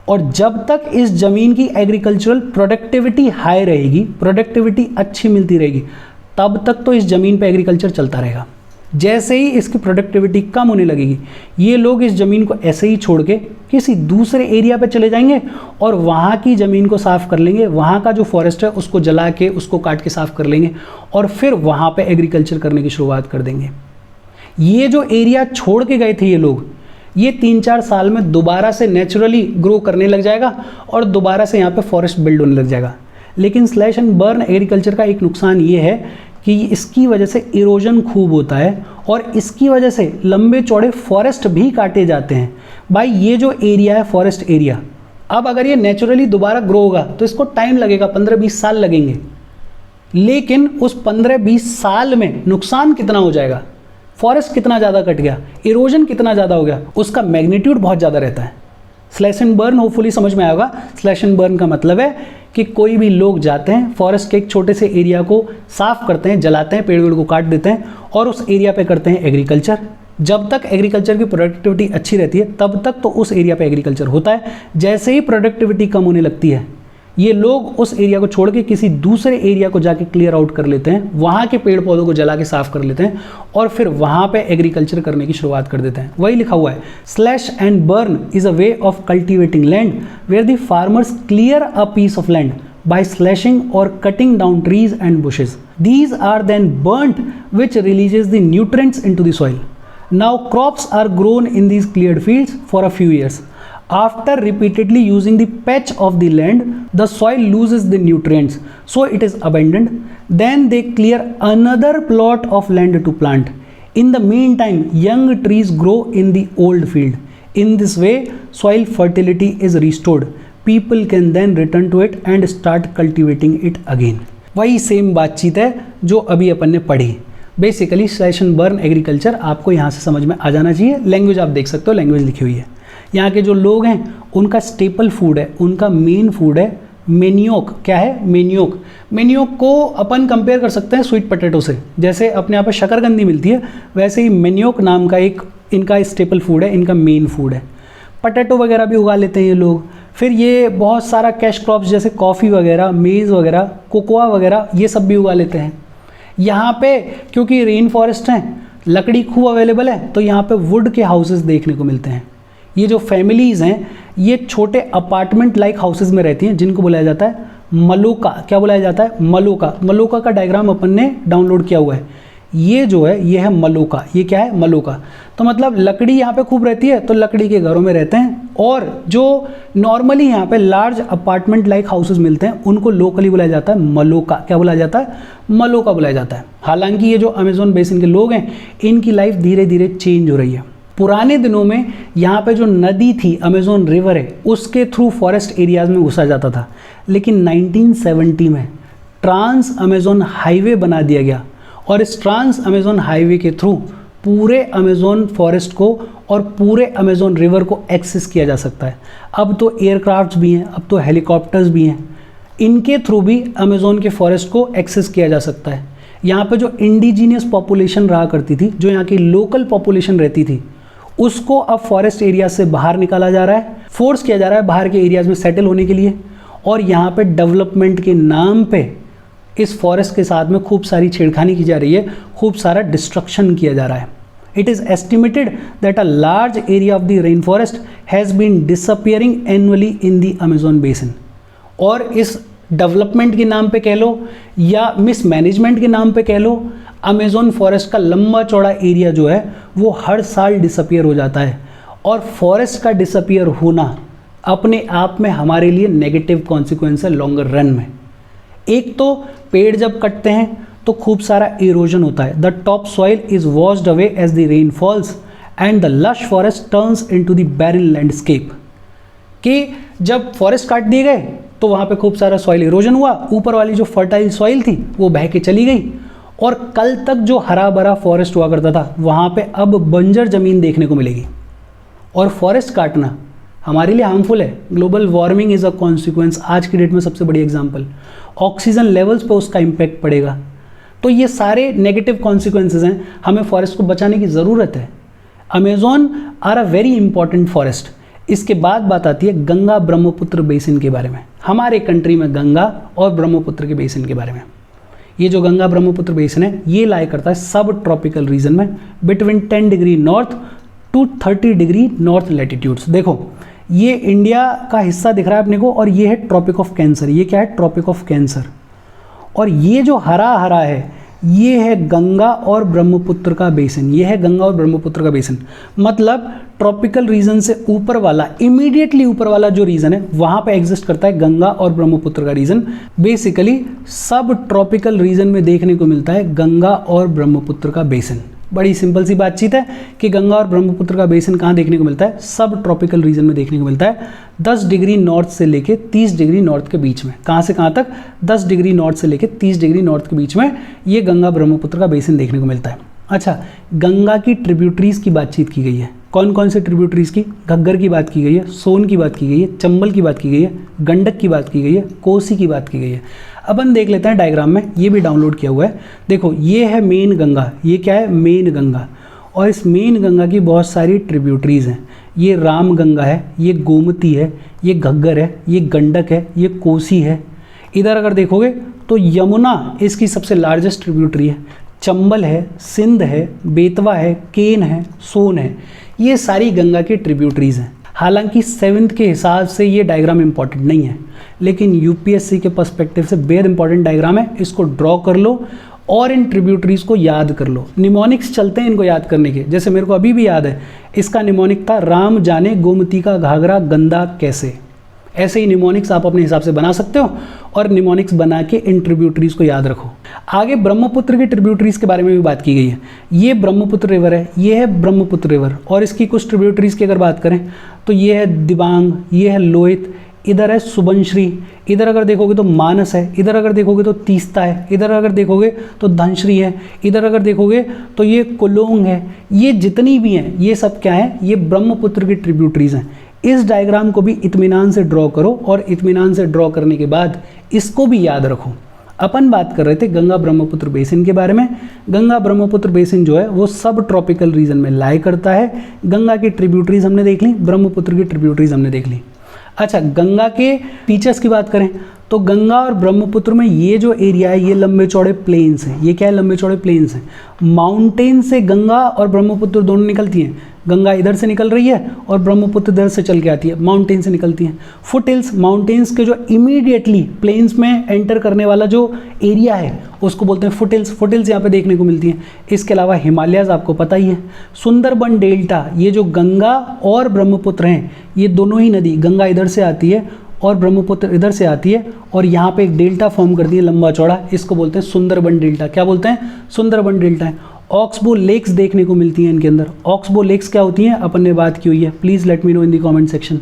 S1: और जब तक इस ज़मीन की एग्रीकल्चरल प्रोडक्टिविटी हाई रहेगी, प्रोडक्टिविटी अच्छी मिलती रहेगी, तब तक तो इस ज़मीन पे एग्रीकल्चर चलता रहेगा। जैसे ही इसकी प्रोडक्टिविटी कम होने लगेगी, ये लोग इस ज़मीन को ऐसे ही छोड़ के किसी दूसरे एरिया पे चले जाएंगे और वहाँ की ज़मीन को साफ़ कर लेंगे, वहाँ का जो फॉरेस्ट है उसको जला के, उसको काट के साफ़ कर लेंगे, और फिर वहाँ पे एग्रीकल्चर करने की शुरुआत कर देंगे। ये जो एरिया छोड़ के गए थे ये लोग, ये 3-4 साल में दोबारा से नेचुरली ग्रो करने लग जाएगा और दोबारा से यहाँ पे फॉरेस्ट बिल्ड होने लग जाएगा। लेकिन स्लैश एंड बर्न एग्रीकल्चर का एक नुकसान ये है कि इसकी वजह से इरोजन खूब होता है और इसकी वजह से लंबे चौड़े फॉरेस्ट भी काटे जाते हैं। भाई ये जो एरिया है फॉरेस्ट एरिया, अब अगर ये नेचुरली दोबारा ग्रो होगा तो इसको टाइम लगेगा, 15-20 साल लगेंगे। लेकिन उस 15-20 साल में नुकसान कितना हो जाएगा? फॉरेस्ट कितना ज़्यादा कट गया, इरोजन कितना ज़्यादा हो गया, उसका मैग्नीट्यूड बहुत ज़्यादा रहता है। स्लैश एंड बर्न होपफुली समझ में आएगा। स्लैश एंड बर्न का मतलब है कि कोई भी लोग जाते हैं फॉरेस्ट के एक छोटे से एरिया को साफ करते हैं, जलाते हैं, पेड़ वेड़ को काट देते हैं और उस एरिया पे करते हैं एग्रीकल्चर। जब तक एग्रीकल्चर की प्रोडक्टिविटी अच्छी रहती है तब तक तो उस एरिया पे एग्रीकल्चर होता है। जैसे ही प्रोडक्टिविटी कम होने लगती है, ये लोग उस एरिया को छोड़ के किसी दूसरे एरिया को जाके क्लियर आउट कर लेते हैं, वहाँ के पेड़ पौधों को जला के साफ कर लेते हैं और फिर वहाँ पे एग्रीकल्चर करने की शुरुआत कर देते हैं। वही लिखा हुआ है, slash and burn is a way of cultivating land where the farmers clear a piece of land by slashing or cutting down trees and bushes. These are then burnt, which releases the nutrients into the soil. Now crops are grown in these cleared fields for a few years. After repeatedly using the patch of the land, the soil loses the nutrients, so it is abandoned. Then they clear another plot of land to plant. In the meantime, young trees grow in the old field. In this way, soil fertility is restored. People can then return to it and start cultivating it again. वही same बातचीत है जो अभी अपन ने पढ़ी। Basically slash and burn agriculture आपको यहाँ से समझ में आ जाना चाहिए। लैंग्वेज आप देख सकते हो, लैंग्वेज लिखी हुई है। यहाँ के जो लोग हैं उनका स्टेपल फूड है, उनका मेन फूड है मेनियोक। क्या है? मेनियोक। मेनियोक को अपन कंपेयर कर सकते हैं स्वीट पोटैटो से। जैसे अपने यहाँ पर शकरकंदी मिलती है, वैसे ही मेनियोक नाम का एक इनका स्टेपल फूड है, इनका मेन फूड है। पोटैटो वगैरह भी उगा लेते हैं ये लोग। फिर ये बहुत सारा कैश क्रॉप्स जैसे कॉफ़ी वगैरह, मेज़ वगैरह, कोकोआ वगैरह, ये सब भी उगा लेते हैं। यहाँ पे क्योंकि रेन फॉरेस्ट हैं, लकड़ी खूब अवेलेबल है, तो यहाँ पे वुड के हाउसेस देखने को मिलते हैं। ये जो फैमिलीज़ हैं ये छोटे अपार्टमेंट लाइक हाउसेस में रहती हैं, जिनको बुलाया जाता है मलोका। क्या बुलाया जाता है? मलोका। मलोका का डायग्राम अपन ने डाउनलोड किया हुआ है। ये जो है ये है मलोका। ये क्या है? मलोका। तो मतलब लकड़ी यहाँ पे खूब रहती है तो लकड़ी के घरों में रहते हैं, और जो नॉर्मली यहाँ पे लार्ज अपार्टमेंट लाइक हाउसेस मिलते हैं उनको लोकली बुलाया जाता है मलोका। क्या बुलाया जाता है? मलोका बुलाया जाता है। हालांकि ये जो अमेज़न बेसिन के लोग हैं इनकी लाइफ धीरे धीरे चेंज हो रही है। पुराने दिनों में यहाँ पे जो नदी थी, अमेज़न रिवर है, उसके थ्रू फॉरेस्ट एरियाज़ में घुसा जाता था। लेकिन 1970 में ट्रांस अमेज़न हाईवे बना दिया गया और इस ट्रांस अमेज़न हाईवे के थ्रू पूरे अमेज़न फॉरेस्ट को और पूरे अमेज़न रिवर को एक्सेस किया जा सकता है। अब तो एयरक्राफ्ट्स भी हैं, अब तो हेलीकॉप्टर्स भी हैं। इनके थ्रू भी अमेज़न के फॉरेस्ट को एक्सेस किया जा सकता है। यहाँ पे जो इंडिजीनियस पॉपुलेशन रहा करती थी, जो यहाँ की लोकल पॉपुलेशन रहती थी, उसको अब फॉरेस्ट एरिया से बाहर निकाला जा रहा है, फोर्स किया जा रहा है बाहर के एरियाज में सेटल होने के लिए। और यहाँ पे डेवलपमेंट के नाम पे इस फॉरेस्ट के साथ में खूब सारी छेड़खानी की जा रही है, खूब सारा डिस्ट्रक्शन किया जा रहा है। It is estimated that a large area of the rainforest has been disappearing annually in the Amazon basin. और इस डेवलपमेंट के नाम पे कह लो या मिसमैनेजमेंट के नाम पे कह लो, अमेज़न फॉरेस्ट का लंबा चौड़ा एरिया जो है वो हर साल डिसअपियर हो जाता है। और फॉरेस्ट का डिसअपियर होना अपने आप में हमारे लिए नेगेटिव कॉन्सिक्वेंस है लॉन्गर रन में। एक तो पेड़ जब कटते हैं तो खूब सारा इरोजन होता है, the top soil is washed away as the rain falls and the lush forest turns into the barren landscape. कि जब फॉरेस्ट काट दिए गए तो वहाँ पे खूब सारा सॉइल इरोजन हुआ, ऊपर वाली जो फर्टाइल सॉइल थी वो बह के चली गई, और कल तक जो हरा भरा फॉरेस्ट हुआ करता था वहाँ पे अब बंजर ज़मीन देखने को मिलेगी। और फॉरेस्ट काटना हमारे लिए हार्मफुल है। Global warming is a consequence, आज की डेट में सबसे बड़ी एग्जाम्पल। ऑक्सीजन लेवल्स पे उसका इम्पैक्ट पड़ेगा। तो ये सारे नेगेटिव कॉन्सिक्वेंसेस हैं, हमें फॉरेस्ट को बचाने की ज़रूरत है। Amazon are a very important forest. इसके बाद बात आती है गंगा ब्रह्मपुत्र बेसिन के बारे में, हमारे कंट्री में गंगा और ब्रह्मपुत्र के बेसिन के बारे में। ये जो गंगा ब्रह्मपुत्र बेसिन है ये लाई करता है सब ट्रॉपिकल रीजन में between 10 degree north to 30 degree north latitudes. देखो ये इंडिया का हिस्सा दिख रहा है अपने को, और ये है ट्रॉपिक ऑफ कैंसर। ये क्या है? Tropic of Cancer. और ये जो हरा हरा है ये है गंगा और ब्रह्मपुत्र का बेसिन। ये है गंगा और ब्रह्मपुत्र का बेसिन। मतलब ट्रॉपिकल रीजन से ऊपर वाला, इमीडिएटली ऊपर वाला जो रीजन है वहाँ पे एग्जिस्ट करता है गंगा और ब्रह्मपुत्र का रीजन। बेसिकली सब ट्रॉपिकल रीजन में देखने को मिलता है गंगा और ब्रह्मपुत्र का बेसिन। बड़ी सिंपल सी बातचीत है कि गंगा और ब्रह्मपुत्र का बेसिन कहाँ देखने को मिलता है? सब ट्रॉपिकल रीजन में देखने को मिलता है, 10 डिग्री नॉर्थ से लेके 30 डिग्री नॉर्थ के बीच में। कहाँ से कहाँ तक? 10 डिग्री नॉर्थ से लेके 30 डिग्री नॉर्थ के बीच में ये गंगा ब्रह्मपुत्र का बेसिन देखने को मिलता है। अच्छा, गंगा की ट्रिब्यूटरीज की बातचीत की गई है। कौन कौन से ट्रिब्यूटरीज की? घग्गर की बात की गई है, सोन की बात की गई है, चंबल की बात की गई है, गंडक की बात की गई है, कोसी की बात की गई है। अपन देख लेते हैं डायग्राम में, ये भी डाउनलोड किया हुआ है। देखो ये है मेन गंगा। ये क्या है? मेन गंगा। और इस मेन गंगा की बहुत सारी ट्रिब्यूटरीज हैं। ये राम गंगा है, ये गोमती है, ये घग्गर है, ये गंडक है, ये कोसी है। इधर अगर देखोगे तो यमुना इसकी सबसे लार्जेस्ट ट्रिब्यूटरी है, चंबल है, सिंध है, बेतवा है, केन है, सोन है। ये सारी गंगा की ट्रिब्यूटरीज हैं। हालांकि 7th के हिसाब से ये डायग्राम इंपॉर्टेंट नहीं है, लेकिन यूपीएससी के पर्सपेक्टिव से बेहद इंपॉर्टेंट डायग्राम है। इसको ड्रॉ कर लो और इन ट्रिब्यूटरीज को याद कर लो। निमोनिक्स चलते हैं इनको याद करने के। जैसे मेरे को अभी भी याद है, इसका निमोनिक था राम जाने गोमती का घाघरा गंदा कैसे। ऐसे ही निमोनिक्स आप अपने हिसाब से बना सकते हो और निमोनिक्स बना के इन ट्रिब्यूटरीज को याद रखो। आगे ब्रह्मपुत्र की ट्रिब्यूटरीज के बारे में भी बात की गई है। ये ब्रह्मपुत्र रिवर है, ये है ब्रह्मपुत्र रिवर, और इसकी कुछ ट्रिब्यूटरीज की अगर बात करें तो ये है दिबांग, ये है लोहित, इधर है सुबनश्री, इधर अगर देखोगे तो मानस है, इधर अगर देखोगे तो तीस्ता है, इधर अगर देखोगे तो धनश्री है, इधर अगर देखोगे तो ये कुलोंग है। ये जितनी भी हैं ये सब क्या है? ये ब्रह्मपुत्र की ट्रिब्यूटरीज हैं। इस डायग्राम को भी इत्मीनान से ड्रॉ करो और इत्मीनान से ड्रॉ करने के बाद इसको भी याद रखो। अपन बात कर रहे थे गंगा ब्रह्मपुत्र बेसिन के बारे में। गंगा ब्रह्मपुत्र बेसिन जो है वो सब ट्रॉपिकल रीजन में लाई करता है। गंगा की ट्रिब्यूटरीज हमने देख ली, ब्रह्मपुत्र की ट्रिब्यूटरीज हमने देख ली। अच्छा, गंगा के फीचर्स की बात करें तो गंगा और ब्रह्मपुत्र में ये जो एरिया है ये लंबे चौड़े प्लेन्स हैं। ये क्या है? लंबे चौड़े प्लेन्स हैं। माउंटेन से गंगा और ब्रह्मपुत्र दोनों निकलती हैं। गंगा इधर से निकल रही है और ब्रह्मपुत्र इधर से चल के आती है, माउंटेन से निकलती हैं। फुट हिल्स, माउंटेन्स के जो इमीडिएटली प्लेन्स में एंटर करने वाला जो एरिया है उसको बोलते हैं फुट हिल्स। फुट हिल्स यहाँ पे देखने को मिलती हैं। इसके अलावा हिमालयाज आपको पता ही है। सुंदरबन डेल्टा, ये जो गंगा और ब्रह्मपुत्र हैं ये दोनों ही नदी, गंगा इधर से आती है और ब्रह्मपुत्र इधर से आती है और यहाँ पे एक डेल्टा फॉर्म करती है लंबा चौड़ा, इसको बोलते हैं सुंदरबन डेल्टा। क्या बोलते हैं? सुंदरबन डेल्टा है। ऑक्सबो लेक्स देखने को मिलती हैं इनके अंदर। ऑक्सबो लेक्स क्या होती हैं अपन ने बात की हुई है, please let me know in the comment section.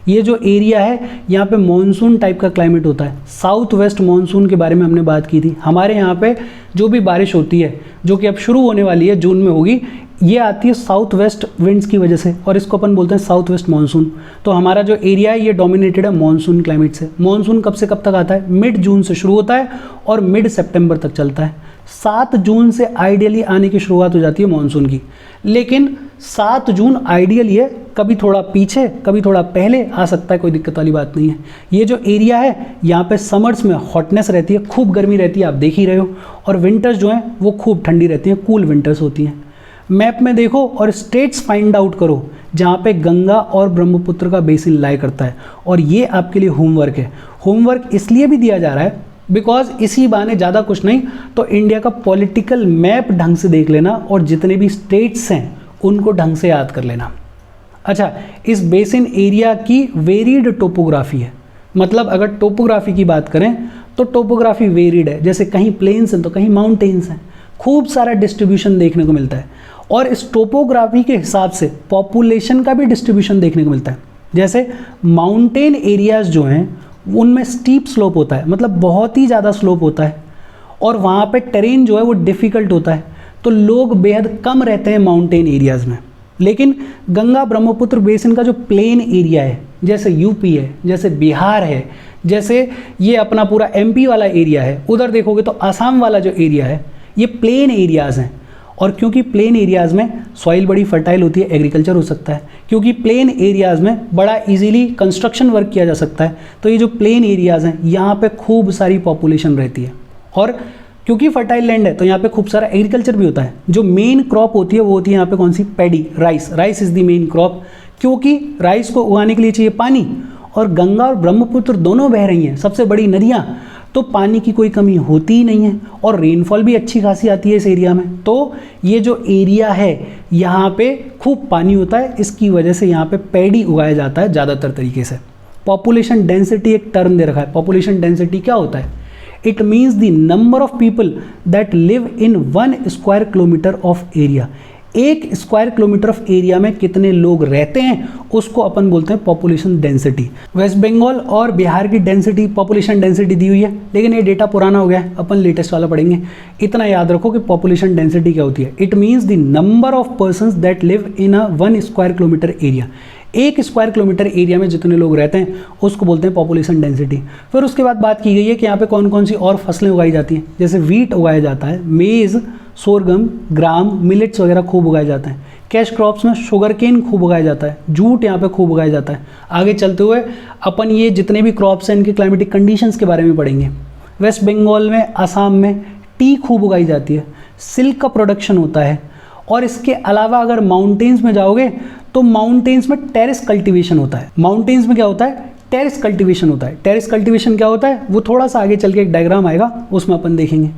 S1: ये जो एरिया है यहाँ पे मॉनसून टाइप का क्लाइमेट होता है। साउथ वेस्ट मॉनसून के बारे में हमने बात की थी। हमारे यहाँ पे जो भी बारिश होती है, जो कि अब शुरू होने वाली है, जून में होगी, ये आती है साउथ वेस्ट विंड्स की वजह से, और इसको अपन बोलते हैं साउथ वेस्ट मानसून। तो हमारा जो एरिया है ये डोमिनेटेड है मानसून क्लाइमेट से। मानसून कब से कब तक आता है? मिड जून से शुरू होता है और मिड सितंबर तक चलता है। 7 जून से आइडियली आने की शुरुआत हो जाती है मानसून की, लेकिन 7 जून आइडियली है, कभी थोड़ा पीछे कभी थोड़ा पहले आ सकता है, कोई दिक्कत वाली बात नहीं है। ये जो एरिया है यहाँ पे समर्स में हॉटनेस रहती है, खूब गर्मी रहती है, आप देख ही रहे हो, और विंटर्स जो हैं वो खूब ठंडी रहती हैं, कूल विंटर्स होती हैं। मैप में देखो और स्टेट्स फाइंड आउट करो जहाँ पे गंगा और ब्रह्मपुत्र का बेसिन लाई करता है, और ये आपके लिए होमवर्क है। होमवर्क इसलिए भी दिया जा रहा है बिकॉज इसी बहाने ज़्यादा कुछ नहीं तो इंडिया का पॉलिटिकल मैप ढंग से देख लेना और जितने भी स्टेट्स हैं उनको ढंग से याद कर लेना। अच्छा, इस बेसिन एरिया की वेरीड टोपोग्राफी है, मतलब अगर टोपोग्राफी की बात करें तो टोपोग्राफी वेरीड है, जैसे कहीं प्लेन्स हैं तो कहीं माउंटेन्स हैं, खूब सारा डिस्ट्रीब्यूशन देखने को मिलता है। और इस टोपोग्राफी के हिसाब से पॉपुलेशन का भी डिस्ट्रीब्यूशन देखने को मिलता है। जैसे माउंटेन एरियाज जो हैं उनमें स्टीप स्लोप होता है, मतलब बहुत ही ज़्यादा स्लोप होता है, और वहाँ पे टेरेन जो है वो डिफ़िकल्ट होता है, तो लोग बेहद कम रहते हैं माउंटेन एरियाज़ में। लेकिन गंगा ब्रह्मपुत्र बेसिन का जो प्लेन एरिया है, जैसे यूपी है, जैसे बिहार है, जैसे ये अपना पूरा एमपी वाला एरिया है, उधर देखोगे तो आसाम वाला जो एरिया है, ये प्लेन एरियाज़ हैं। और क्योंकि प्लेन एरियाज़ में सॉइल बड़ी फर्टाइल होती है, एग्रीकल्चर हो सकता है, क्योंकि प्लेन एरियाज़ में बड़ा इजीली कंस्ट्रक्शन वर्क किया जा सकता है, तो ये जो प्लेन एरियाज़ हैं यहाँ पे खूब सारी पॉपुलेशन रहती है। और क्योंकि फर्टाइल लैंड है तो यहाँ पे खूब सारा एग्रीकल्चर भी होता है। जो मेन क्रॉप होती है वो होती है यहाँ पे कौन सी? Paddy, rice. Rice is the main crop, क्योंकि राइस को उगाने के लिए चाहिए पानी, और गंगा और ब्रह्मपुत्र दोनों बह रही हैं, सबसे बड़ी नदियाँ, तो पानी की कोई कमी होती ही नहीं है, और रेनफॉल भी अच्छी खासी आती है इस एरिया में। तो ये जो एरिया है यहाँ पे खूब पानी होता है, इसकी वजह से यहाँ पे पैडी उगाया जाता है ज़्यादातर तरीके से। पॉपुलेशन डेंसिटी एक टर्म दे रखा है। पॉपुलेशन डेंसिटी क्या होता है? It means the number of people that live in 1 square kilometre of area. 1 square kilometre of area में कितने लोग रहते हैं उसको अपन बोलते हैं पॉपुलेशन डेंसिटी। वेस्ट बंगाल और बिहार की डेंसिटी, पॉपुलेशन डेंसिटी दी हुई है, लेकिन ये डेटा पुराना हो गया है, अपन लेटेस्ट वाला पढ़ेंगे। इतना याद रखो कि पॉपुलेशन डेंसिटी क्या होती है। It means the number of persons that live in a 1 square kilometre area. 1 square kilometre area में जितने लोग रहते हैं उसको बोलते हैं पॉपुलेशन डेंसिटी। फिर उसके बाद बात की गई है कि यहाँ पे कौन कौन सी और फसलें उगाई जाती हैं, जैसे वीट उगाया जाता है, मेज़, सोरगम, ग्राम, मिलेट्स वगैरह खूब उगाए जाते हैं। कैश क्रॉप्स में शुगर केन खूब उगाया जाता है, जूट यहाँ पे खूब उगाया जाता है। आगे चलते हुए अपन ये जितने भी क्रॉप्स हैं इनके क्लाइमेटिक कंडीशंस के बारे में पढ़ेंगे। वेस्ट बंगाल में, आसाम में टी खूब उगाई जाती है, सिल्क का प्रोडक्शन होता है। और इसके अलावा अगर माउंटेन्स में जाओगे तो माउंटेन्स में टेरेस कल्टीवेशन होता है। माउंटेन्स में क्या होता है? टेरेस कल्टीवेशन होता है। टेरेस कल्टीवेशन क्या होता है वो थोड़ा सा आगे चल के एक डायग्राम आएगा उसमें अपन देखेंगे।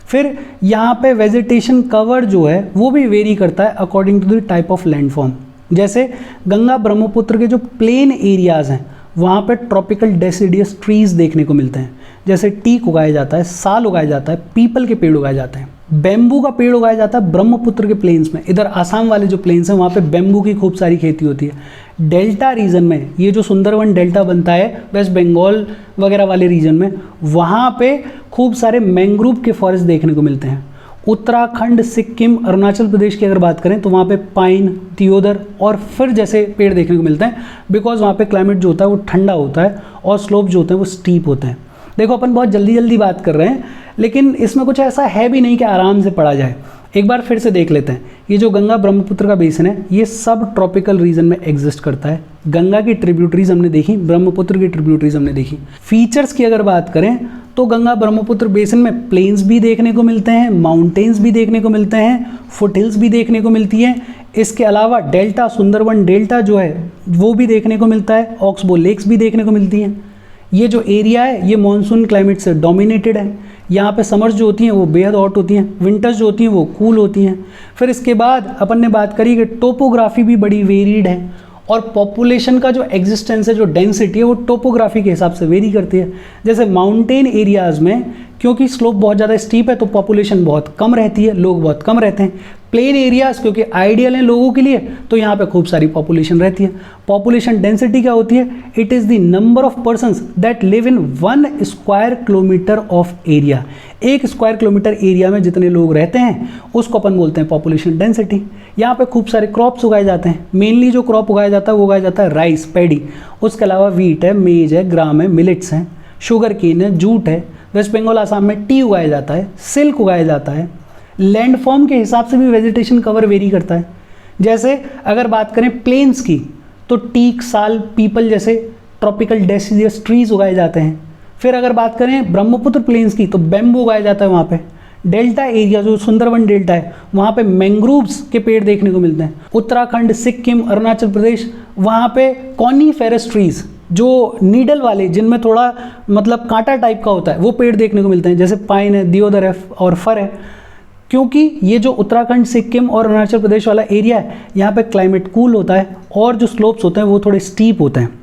S1: फिर यहाँ पे वेजिटेशन कवर जो है वो भी वेरी करता है according to the type of landform. जैसे गंगा ब्रह्मपुत्र के जो प्लेन एरियाज़ हैं वहाँ पे ट्रॉपिकल डेसिडियस ट्रीज़ देखने को मिलते हैं, जैसे टीक उगाया जाता है, साल उगाया जाता है, पीपल के पेड़ उगाए जाते हैं, बेम्बू का पेड़ उगाया जाता है ब्रह्मपुत्र के प्लेन्स में। इधर आसाम वाले जो प्लेन्स हैं वहाँ पे बेम्बू की खूब सारी खेती होती है। डेल्टा रीजन में, ये जो सुंदरवन डेल्टा बनता है वेस्ट बंगाल वगैरह वाले रीजन में, वहाँ पे खूब सारे मैंग्रोव के फॉरेस्ट देखने को मिलते हैं। उत्तराखंड, सिक्किम, अरुणाचल प्रदेश की अगर बात करें तो वहाँ पे पाइन, दियोदर और फिर जैसे पेड़ देखने को मिलते हैं, बिकॉज वहाँ पे क्लाइमेट जो होता है वो ठंडा होता है और स्लोप जो होते हैं वो स्टीप होते हैं। देखो अपन बहुत जल्दी जल्दी बात कर रहे हैं, लेकिन इसमें कुछ ऐसा है भी नहीं कि आराम से पढ़ा जाए। एक बार फिर से देख लेते हैं। ये जो गंगा ब्रह्मपुत्र का बेसिन है ये सब ट्रॉपिकल रीजन में एग्जिस्ट करता है। गंगा की ट्रिब्यूटरीज हमने देखी, ब्रह्मपुत्र की ट्रिब्यूटरीज हमने देखी। फीचर्स की अगर बात करें तो गंगा ब्रह्मपुत्र बेसिन में प्लेन्स भी देखने को मिलते हैं, माउंटेन्स भी देखने को मिलते हैं, फुट हिल्स भी देखने को मिलती है। इसके अलावा डेल्टा, सुंदरवन डेल्टा जो है वो भी देखने को मिलता है, ऑक्सबो लेक्स भी देखने को मिलती हैं। ये जो एरिया है ये मॉनसून क्लाइमेट से डोमिनेटेड है। यहाँ पे समर्स जो होती हैं वो बेहद हॉट होती हैं, विंटर्स जो होती हैं वो कूल होती हैं। फिर इसके बाद अपन ने बात करी कि टोपोग्राफी भी बड़ी वेरीड है, और पॉपुलेशन का जो एग्जिस्टेंस है, जो डेंसिटी है, वो टोपोग्राफी के हिसाब से वेरी करती है। जैसे माउंटेन एरियाज़ में क्योंकि स्लोप बहुत ज़्यादा स्टीप है तो पॉपुलेशन बहुत कम रहती है, लोग बहुत कम रहते हैं। प्लेन एरियाज़ क्योंकि आइडियल हैं लोगों के लिए तो यहाँ पे खूब सारी पॉपुलेशन रहती है। पॉपुलेशन डेंसिटी क्या होती है? It is the number of persons that live in 1 square kilometre of area. 1 square kilometre area में जितने लोग रहते हैं उसको अपन बोलते हैं पॉपुलेशन डेंसिटी। यहाँ पे खूब सारे क्रॉप्स उगाए जाते हैं। मेनली जो क्रॉप उगाया जाता है वो उगाया जाता है राइस, पैडी, उसके अलावा वीट है, मेज है, ग्राम है, मिलेट्स हैं, शुगर केन है, जूट है। वेस्ट बंगाल आसाम में टी उगाया जाता है, सिल्क उगाया जाता है। लैंड फॉर्म के हिसाब से भी वेजिटेशन कवर वेरी करता है। जैसे अगर बात करें प्लेन्स की तो टीक, साल, पीपल जैसे ट्रॉपिकल डेसिडियस ट्रीज उगाए जाते हैं। फिर अगर बात करें ब्रह्मपुत्र प्लेन्स की तो बैम्बू उगाया जाता है वहाँ पे। डेल्टा एरिया जो सुंदरवन डेल्टा है वहाँ पे मैंग्रोव्स के पेड़ देखने को मिलते हैं। उत्तराखंड, सिक्किम, अरुणाचल प्रदेश वहाँ पे कॉनीफेरस ट्रीज जो नीडल वाले जिनमें थोड़ा मतलब कांटा टाइप का होता है वो पेड़ देखने को मिलते हैं, जैसे पाइन है, दियोदर है और फर है। क्योंकि ये जो उत्तराखंड, सिक्किम और अरुणाचल प्रदेश वाला एरिया है यहाँ पे क्लाइमेट कूल होता है और जो स्लोप्स होते हैं वो थोड़े स्टीप होते हैं।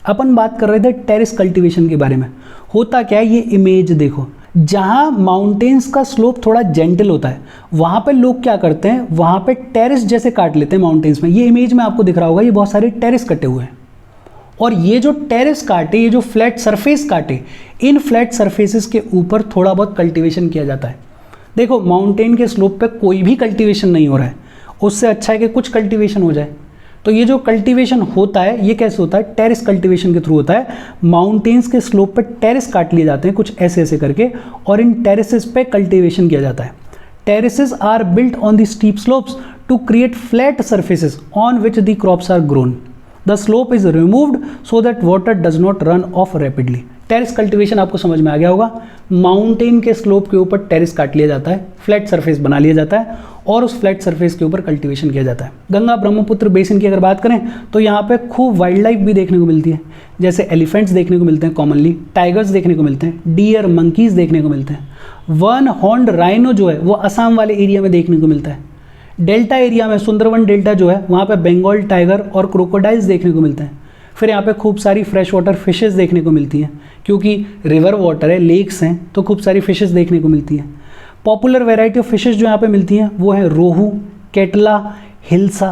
S1: अपन बात कर रहे थे टेरेस कल्टीवेशन के बारे में। होता क्या है, ये इमेज देखो, जहाँ माउंटेन्स का स्लोप थोड़ा जेंटल होता है वहाँ पे लोग क्या करते हैं, वहाँ पे टेरेस जैसे काट लेते हैं माउंटेन्स में। ये इमेज में आपको दिख रहा होगा, ये बहुत सारे टेरेस कटे हुए हैं। और ये जो टेरेस काटे, ये जो फ्लैट सरफेस काटे, इन फ्लैट सरफेसेस के ऊपर थोड़ा बहुत कल्टीवेशन किया जाता है। देखो माउंटेन के स्लोप पे कोई भी कल्टीवेशन नहीं हो रहा है, उससे अच्छा है कि कुछ कल्टीवेशन हो जाए। तो ये जो कल्टीवेशन होता है ये कैसे होता है, टेरेस कल्टीवेशन के थ्रू होता है। माउंटेन्स के स्लोप पे टेरेस काट लिए जाते हैं कुछ ऐसे ऐसे करके और इन टेरेसेस पे कल्टीवेशन किया जाता है। Terraces are built on the steep slopes to create flat surfaces on which the crops are grown. The slope is removed so that water does not run off rapidly. Terrace cultivation आपको समझ में आ गया होगा। Mountain के slope के ऊपर terrace काट लिया जाता है, फ्लैट सरफेस बना लिया जाता है और उस फ्लैट सरफेस के ऊपर कल्टीवेशन किया जाता है। गंगा ब्रह्मपुत्र बेसिन की अगर बात करें तो यहाँ पे खूब वाइल्ड लाइफ भी देखने को मिलती है। जैसे एलिफेंट्स देखने को मिलते हैं कॉमनली, टाइगर्स देखने को मिलते हैं, डियर, मंकीज देखने को मिलते हैं। वन हॉर्न्ड राइनो जो है वो असम वाले एरिया में देखने को मिलता है। डेल्टा एरिया में सुंदरवन डेल्टा जो है वहाँ पे बंगाल टाइगर और क्रोकोडाइल्स देखने को मिलते हैं। फिर यहाँ पे खूब सारी फ्रेश वाटर फिशेस देखने को मिलती हैं, क्योंकि रिवर वाटर है, लेक्स हैं, तो खूब सारी फिशेस देखने को मिलती हैं। पॉपुलर वैरायटी ऑफ फिशेस जो यहाँ पे मिलती हैं वो है रोहू, केटला, हिल्सा।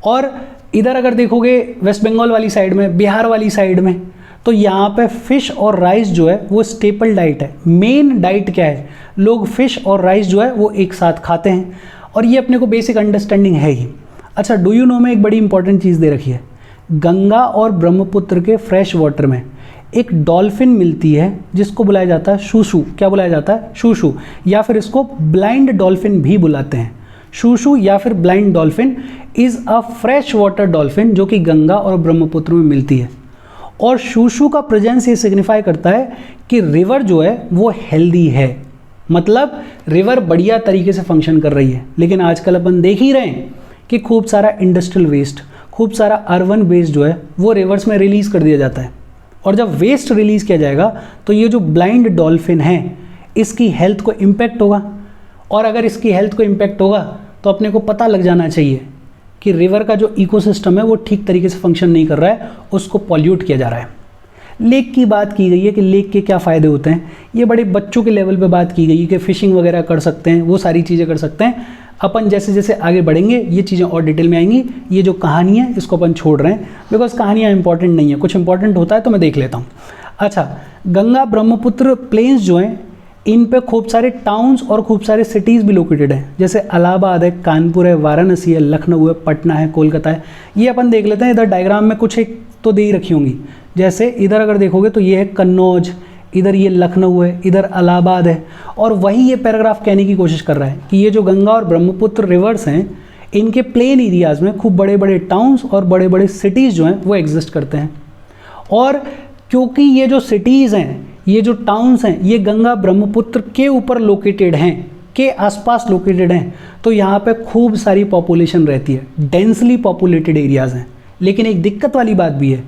S1: और इधर अगर देखोगे वेस्ट बंगाल वाली साइड में, बिहार वाली साइड में, तो यहाँ पे फिश और राइस जो है वो स्टेपल डाइट है। मेन डाइट क्या है, लोग फिश और राइस जो है वो एक साथ खाते हैं और ये अपने को बेसिक अंडरस्टैंडिंग है ही। अच्छा, डू यू नो में एक बड़ी इंपॉर्टेंट चीज़ दे रखी है। गंगा और ब्रह्मपुत्र के फ्रेश वाटर में एक डॉल्फिन मिलती है जिसको बुलाया जाता है शूशू। क्या बुलाया जाता है, शूशू, या फिर इसको ब्लाइंड डॉल्फिन भी बुलाते हैं। शूशू या फिर blind dolphin is a fresh water dolphin जो कि गंगा और ब्रह्मपुत्र में मिलती है। और शूशू का प्रेजेंस ये सिग्निफाई करता है कि रिवर जो है वो हेल्दी है, मतलब रिवर बढ़िया तरीके से फंक्शन कर रही है। लेकिन आजकल अपन देख ही रहे हैं कि खूब सारा इंडस्ट्रियल वेस्ट, खूब सारा अर्बन वेस्ट जो है वो रिवर्स में रिलीज़ कर दिया जाता है। और जब वेस्ट रिलीज़ किया जाएगा तो ये जो ब्लाइंड डॉल्फिन है इसकी हेल्थ को इम्पैक्ट होगा। और अगर इसकी हेल्थ को इम्पैक्ट होगा तो अपने को पता लग जाना चाहिए कि रिवर का जो इकोसिस्टम है वो ठीक तरीके से फंक्शन नहीं कर रहा है, उसको पॉल्यूट किया जा रहा है। लेक की बात की गई है कि लेक के क्या फ़ायदे होते हैं। ये बड़े बच्चों के लेवल पे बात की गई है कि फ़िशिंग वगैरह कर सकते हैं, वो सारी चीज़ें कर सकते हैं। अपन जैसे जैसे आगे बढ़ेंगे ये चीज़ें और डिटेल में आएंगी। ये जो कहानी है इसको अपन छोड़ रहे हैं बिकॉज कहानियाँ इंपॉर्टेंट नहीं है, कुछ इंपॉर्टेंट होता है तो मैं देख लेता हूँ। अच्छा, गंगा ब्रह्मपुत्र प्लेन्स जो हैं इन पे खूब सारे टाउन्स और खूब सारे सिटीज़ भी लोकेटेड हैं। जैसे इलाहाबाद है, कानपुर है, वाराणसी है, लखनऊ है, पटना है, कोलकाता है। ये अपन देख लेते हैं। इधर डायग्राम में कुछ एक तो दे ही रखी होंगी। जैसे इधर अगर देखोगे तो ये है कन्नौज, इधर ये लखनऊ है, इधर इलाहाबाद है। और वही ये पैराग्राफ कहने की कोशिश कर रहा है कि ये जो गंगा और ब्रह्मपुत्र रिवर्स हैं इनके प्लेन एरियाज़ में खूब बड़े बड़े टाउन्स और बड़े बड़े सिटीज़ जो हैं वो एग्जिस्ट करते हैं। और क्योंकि ये जो सिटीज़ हैं, ये जो टाउन्स हैं, ये गंगा ब्रह्मपुत्र के ऊपर लोकेटेड हैं, के आसपास लोकेटेड हैं, तो यहाँ पे खूब सारी पॉपुलेशन रहती है, डेंसली पॉपुलेटेड एरियाज़ हैं। लेकिन एक दिक्कत वाली बात भी है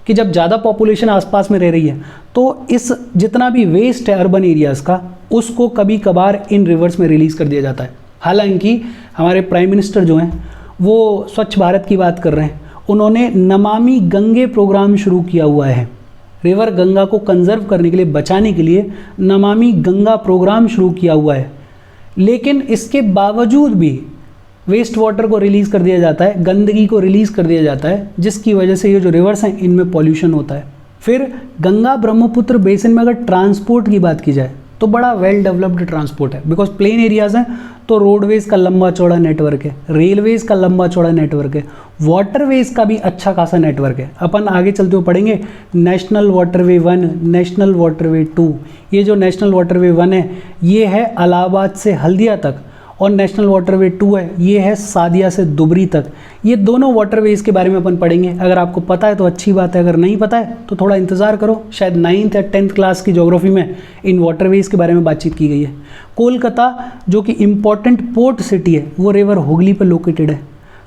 S1: कि जब ज़्यादा पॉपुलेशन आसपास में रह रही है तो इस जितना भी वेस्ट है अर्बन एरियाज़ का उसको कभी कभार इन रिवर्स में रिलीज़ कर दिया जाता है। हालांकि हमारे प्राइम मिनिस्टर जो हैं वो स्वच्छ भारत की बात कर रहे हैं, उन्होंने नमामि गंगे प्रोग्राम शुरू किया हुआ है। रिवर गंगा को कंजर्व करने के लिए, बचाने के लिए नमामि गंगा प्रोग्राम शुरू किया हुआ है। लेकिन इसके बावजूद भी वेस्ट वाटर को रिलीज़ कर दिया जाता है, गंदगी को रिलीज़ कर दिया जाता है, जिसकी वजह से ये जो रिवर्स हैं इनमें पॉल्यूशन होता है। फिर गंगा ब्रह्मपुत्र बेसिन में अगर ट्रांसपोर्ट की बात की जाए तो बड़ा वेल डेवलप्ड ट्रांसपोर्ट है, बिकॉज प्लेन एरियाज़ हैं तो रोडवेज़ का लंबा चौड़ा नेटवर्क है, रेलवेज़ का लंबा चौड़ा नेटवर्क है, वाटरवेज़ का भी अच्छा खासा नेटवर्क है। अपन आगे चलते हुए पढ़ेंगे नेशनल वाटरवे 1, नेशनल वाटरवे 2। ये जो नेशनल वाटरवे 1 है ये है इलाहाबाद से हल्दिया तक, और नेशनल वाटरवे 2 है ये है सादिया से दुबरी तक। ये दोनों वाटरवेज के बारे में अपन पढ़ेंगे। अगर आपको पता है तो अच्छी बात है, अगर नहीं पता है तो थोड़ा इंतज़ार करो, शायद 9th या 10th क्लास की ज्योग्राफी में इन वाटरवेज के बारे में बातचीत की गई है। कोलकाता जो कि इम्पॉर्टेंट पोर्ट सिटी है वो रिवर हुगली पर लोकेटेड है,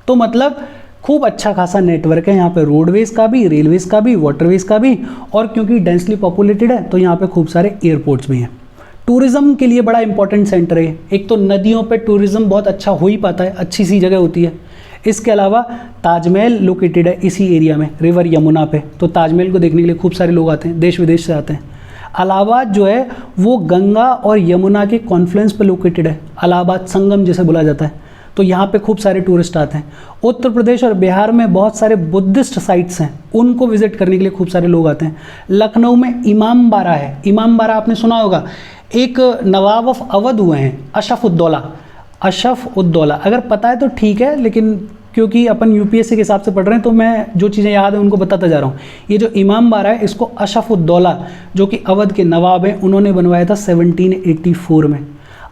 S1: तो मतलब खूब अच्छा खासा नेटवर्क है यहाँ पे, रोडवेज़ का भी, रेलवेज़ का भी, वाटरवेज़ का भी, और क्योंकि डेंसली पॉपुलेटेड है तो यहाँ पे खूब सारे एयरपोर्ट्स भी हैं। टूरिज़्म के लिए बड़ा इंपॉर्टेंट सेंटर है। एक तो नदियों पे टूरिज़्म बहुत अच्छा हो ही पाता है, अच्छी सी जगह होती है। इसके अलावा ताजमहल लोकेटेड है इसी एरिया में, रिवर यमुना पे, तो ताजमहल को देखने के लिए खूब सारे लोग आते हैं, देश विदेश से आते हैं। इलाहाबाद जो है वो गंगा और यमुना के कॉन्फ्लुएंस पे लोकेटेड है, इलाहाबाद संगम जिसे बोला जाता है, तो यहाँ पे खूब सारे टूरिस्ट आते हैं। उत्तर प्रदेश और बिहार में बहुत सारे बुद्धिस्ट साइट्स हैं, उनको विजिट करने के लिए खूब सारे लोग आते हैं। लखनऊ में इमाम बाड़ा है, इमाम बाड़ा आपने सुना होगा, एक नवाब ऑफ अवध हुए हैं अशफ़-उद-दौला, अशफ़-उद-दौला, अगर पता है तो ठीक है, लेकिन क्योंकि अपन यूपीएससी के हिसाब से पढ़ रहे हैं तो मैं जो चीज़ें याद हैं उनको बताता जा रहा हूँ। ये जो इमाम बाड़ा है इसको अशफ़-उद-दौला जो कि अवध के नवाब हैं उन्होंने बनवाया था 1784 में।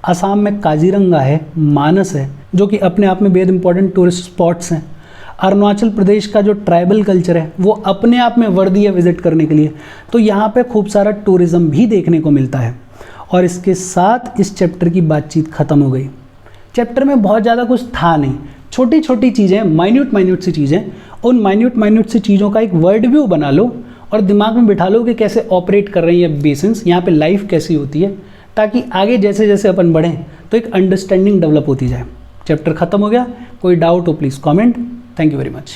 S1: असम में काजीरंगा है, मानस है जो कि अपने आप में बेहद इंपॉर्टेंट टूरिस्ट स्पॉट्स हैं। अरुणाचल प्रदेश का जो ट्राइबल कल्चर है वो अपने आप में वर्दी है विजिट करने के लिए, तो यहाँ पे खूब सारा टूरिज़्म भी देखने को मिलता है। और इसके साथ इस चैप्टर की बातचीत ख़त्म हो गई। चैप्टर में बहुत ज़्यादा कुछ था नहीं, छोटी छोटी चीज़ें, माइन्यूट सी चीज़ें, उन माइन्यूट सी चीज़ों का एक वर्ड व्यू बना लो और दिमाग में बिठा लो कि कैसे ऑपरेट कर रही है बेसिन्स, यहाँ पे लाइफ कैसी होती है, ताकि आगे जैसे जैसे अपन बढ़ें तो एक अंडरस्टैंडिंग डेवलप होती जाए। चैप्टर ख़त्म हो गया, कोई डाउट हो please comment. Thank you very much.